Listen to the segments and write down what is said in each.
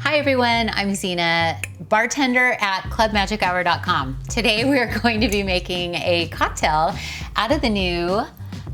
Hi everyone, I'm Zhena, bartender at clubmagichour.com. Today we are going to be making a cocktail out of the new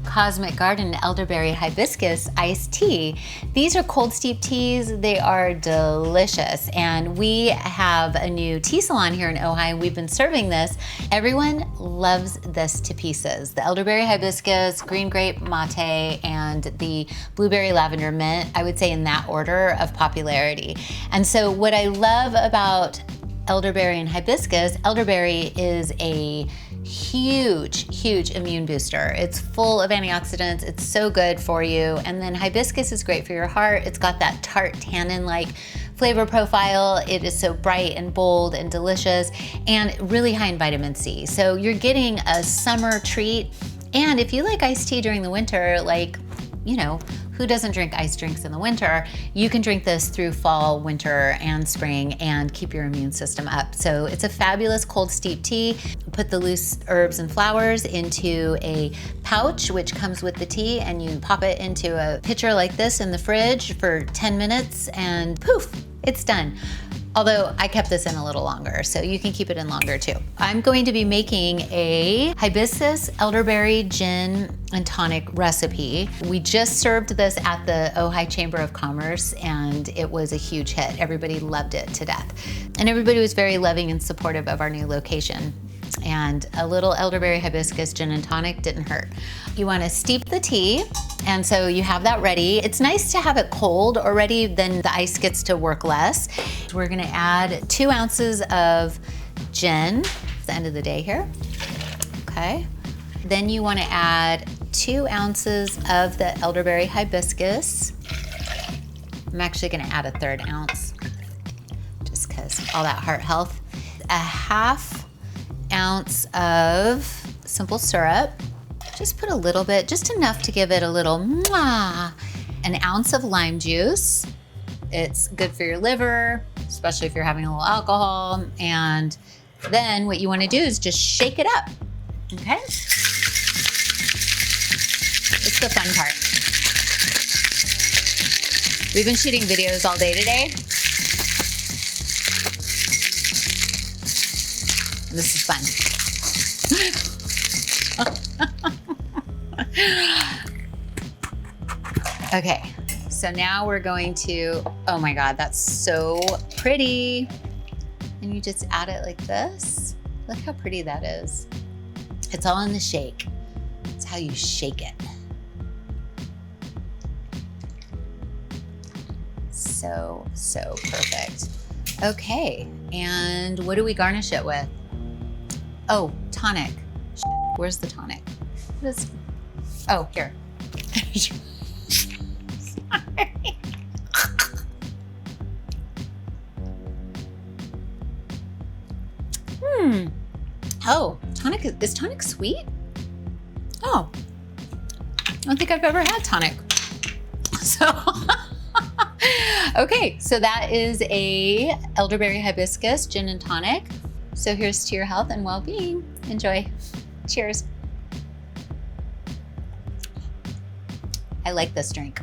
Cosmic Garden Elderberry Hibiscus Iced Tea. These are cold steep teas. They are delicious. And we have a new tea salon here in Ojai, and we've been serving this. Everyone loves this to pieces. The elderberry hibiscus, green grape mate, and the blueberry lavender mint, I would say in that order of popularity. And so what I love about elderberry and hibiscus, elderberry is a huge immune booster. It's full of antioxidants. It's so good for you. And then hibiscus is great for your heart. It's got that tart tannin-like flavor profile. It is so bright and bold and delicious and really high in vitamin C. So you're getting a summer treat. And if you like iced tea during the winter, like, you know, who doesn't drink iced drinks in the winter? You can drink this through fall, winter, and spring and keep your immune system up. So it's a fabulous cold steep tea. Put the loose herbs and flowers into a pouch, which comes with the tea, and you pop it into a pitcher like this in the fridge for 10 minutes and poof, it's done. Although I kept this in a little longer, so you can keep it in longer too. I'm going to be making a hibiscus elderberry gin and tonic recipe. We just served this at the Ojai Chamber of Commerce and it was a huge hit. Everybody loved it to death. And everybody was very loving and supportive of our new location. And a little elderberry hibiscus gin and tonic didn't hurt. You wanna steep the tea, and so you have that ready. It's nice to have it cold already, then the ice gets to work less. We're gonna add 2 ounces of gin. It's the end of the day here, okay? Then you wanna add 2 ounces of the elderberry hibiscus. I'm actually gonna add a 1/3 ounce, just cause all that heart health. A 1/2 ounce of simple syrup. Just put a little bit, just enough to give it a little mwah. 1 ounce of lime juice. It's good for your liver, especially if you're having a little alcohol. And then what you want to do is just shake it up, okay? It's the fun part. We've been shooting videos all day today. This is fun. Okay, so now we're going to, oh my God, that's so pretty. And you just add it like this. Look how pretty that is. It's all in the shake. It's how you shake it. So perfect. Okay, and what do we garnish it with? Oh, tonic. Where's the tonic? Oh, here. Sorry. Oh, tonic, is tonic sweet? Oh, I don't think I've ever had tonic. So, okay, so that is a elderberry hibiscus gin and tonic. So here's to your health and well-being. Enjoy. Cheers. I like this drink.